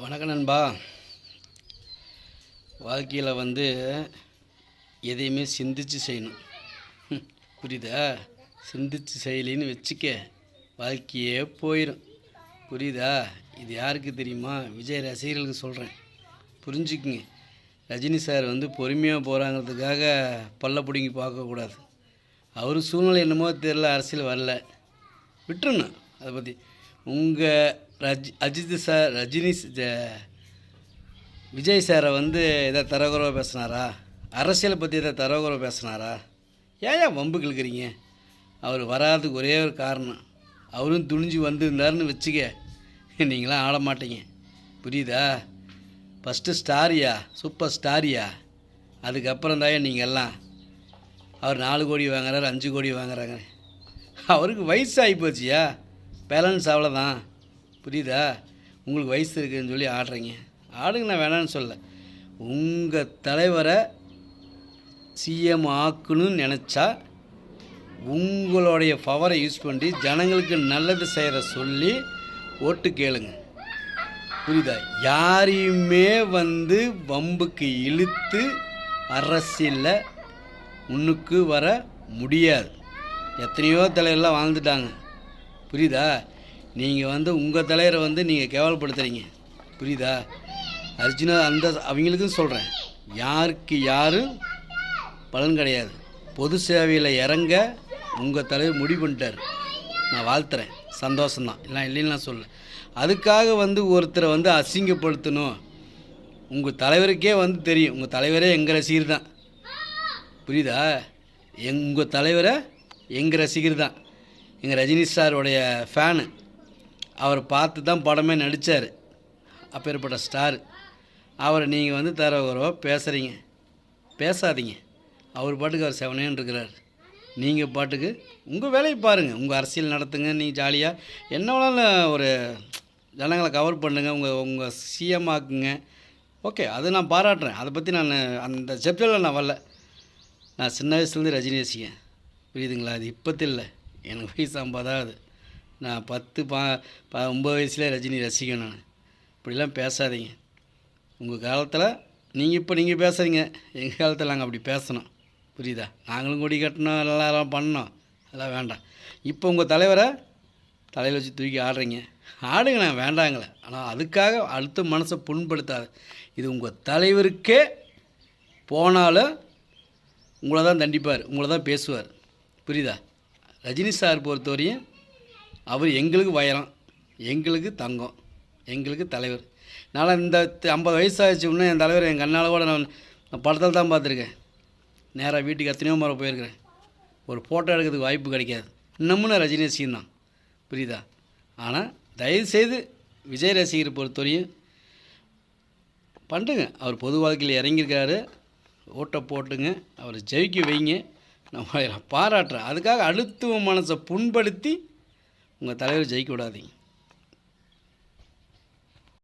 வணக்கம் நண்பா. வாழ்க்கையில் எதையுமே சிந்திச்சு செய்யணும். புரியுதா? சிந்திச்சு செய்யலின்னு வச்சுக்க, வாழ்க்கையே போயிடும். புரியுதா? இது யாருக்கு தெரியுமா? விஜய் ரசிகர்களுக்கு சொல்கிறேன், புரிஞ்சுக்குங்க. ரஜினி சார் பொறுமையாக போகிறாங்கிறதுக்காக பல்ல பிடுங்கி பார்க்கக்கூடாது. அவர் சூழ்நிலை என்னமோ தெரியல, அரசியல் வரல, விட்டுருணும். அதை பற்றி உங்கள் அஜித் சார், விஜய் சாரை எதை தரகுறவாக பேசினாரா? அரசியலை பற்றி எதை தரகுறவாக பேசினாரா? ஏன் வம்பு கிழக்கிறீங்க? அவர் வராதுக்கு ஒரே ஒரு காரணம், அவரும் துணிஞ்சு வந்திருந்தாருன்னு வச்சுக்க, நீங்களாம் ஆட மாட்டீங்க. புரியுதா? ஃபஸ்ட்டு ஸ்டாரியா, சூப்பர் ஸ்டாரியா, அதுக்கப்புறம் தான் நீங்கள் எல்லாம். அவர் 4 கோடி வாங்குறாரு, 5 கோடி வாங்குறாங்க. அவருக்கு வயசு ஆகி போச்சியா, பேலன்ஸ் அவ்வளோதான். புரியுதா? உங்களுக்கு வயசு இருக்குதுன்னு சொல்லி ஆடுறீங்க, ஆடுங்க, நான் வேணான்னு சொல்ல. உங்கள் தலைவரை சிஎம் ஆக்கணும்னு நினச்சா உங்களுடைய பவரை யூஸ் பண்ணி ஜனங்களுக்கு நல்லது செய்கிற சொல்லி ஓட்டு கேளுங்க. புரியுதா? யாரையுமே வம்புக்கு இழுத்து அரசியலில் முன்னுக்கு வர முடியாது. எத்தனையோ தலைவரெலாம் வாழ்ந்துட்டாங்க. புரியுதா? நீங்கள் உங்கள் தலைவரை நீங்கள் கேவலப்படுத்துகிறீங்க. புரியுதா? அர்ஜுனா அவங்களுக்கும் சொல்கிறேன், யாருக்கு யாரும் பலன் கிடையாது. பொது சேவையில் இறங்க உங்கள் தலைவர் முடிவு பண்ணிட்டார். நான் வாழ்த்துறேன், சந்தோஷம்தான், இல்லைன்னா சொல்ல. அதுக்காக ஒருத்தரை அசிங்கப்படுத்தணும். உங்கள் தலைவருக்கே தெரியும், உங்கள் தலைவரே எங்கள் ரசிகர் தான். புரியுதா? உங்கள் தலைவரை எங்கள் ரசிகர் தான். எங்கள் ரஜினி சாரோடைய ஃபேனு. அவர் பார்த்து தான் படமே நடித்தார். அப்பேற்பட்ட ஸ்டார். அவரை நீங்கள் தரகுறவாக பேசுகிறீங்க. பேசாதீங்க. அவர் பாட்டுக்கு அவர் செவனேன்னு இருக்கிறார். நீங்கள் பாட்டுக்கு உங்கள் வேலையை பாருங்கள், உங்கள் அரசியல் நடத்துங்க. நீங்கள் ஜாலியாக என்ன வேணாலும் ஒரு ஜனங்களை கவர் பண்ணுங்கள், உங்கள் சிஎம் ஆக்குங்க. ஓகே, அது நான் பாராட்டுறேன். அதை பற்றி நான் அந்த செப்டரில் நான் வரல. நான் சின்ன வயசுலேருந்து ரஜினி ரசிகன். புரியுதுங்களா? அது இப்போத்தில் இல்லை, எனக்கு வயசு 50 நான் 9 வயசுலேயே ரஜினி ரசிகன். நான் இப்படிலாம் பேசாதீங்க. உங்கள் காலத்தில் நீங்கள் பேசுகிறீங்க, எங்கள் காலத்தில் நாங்கள் அப்படி பேசணும். புரியுதா? நாங்களும் கொடி கட்டணும், எல்லாம் பண்ணோம், அதெல்லாம் வேண்டாம். இப்போ உங்கள் தலைவரை தலையில் வச்சு தூக்கி ஆடுறீங்க, ஆடுங்க, நான் வேண்டாங்களே. ஆனால் அதுக்காக அடுத்த மனசை புண்படுத்தாது. இது உங்கள் தலைவருக்கே போனாலும் உங்களை தான் தண்டிப்பார், உங்களை தான் பேசுவார். புரியுதா? ரஜினி சார் பொறுத்தவரையும் அவர் எங்களுக்கு வயரம், எங்களுக்கு தங்கம், எங்களுக்கு தலைவர். நான் இந்த 50 வயசாகிடுச்சுன்னா என் தலைவர் என் கண்ணால் கூட நான் படத்தில் தான் பார்த்துருக்கேன். நேராக வீட்டுக்கு எத்தனையோ முறை போயிருக்கிறேன். ஒரு ஃபோட்டோ எடுக்கிறதுக்கு வாய்ப்பு கிடைக்காது. இன்னமும் நான் ரஜினி ரசிகன் தான். புரியுதா? ஆனால் தயவுசெய்து விஜய் ரசிகரை பொறுத்தவரையும் பண்ணுங்க. அவர் பொது வாழ்க்கையில் இறங்கியிருக்காரு, ஓட்டை போட்டுங்க, அவரை ஜெயிக்க வைங்க. நான் பாராட்டுறேன். அதுக்காக அடுத்த மனசை புண்படுத்தி உங்கள் தலைவர் ஜெயிக்க விடாதீங்க.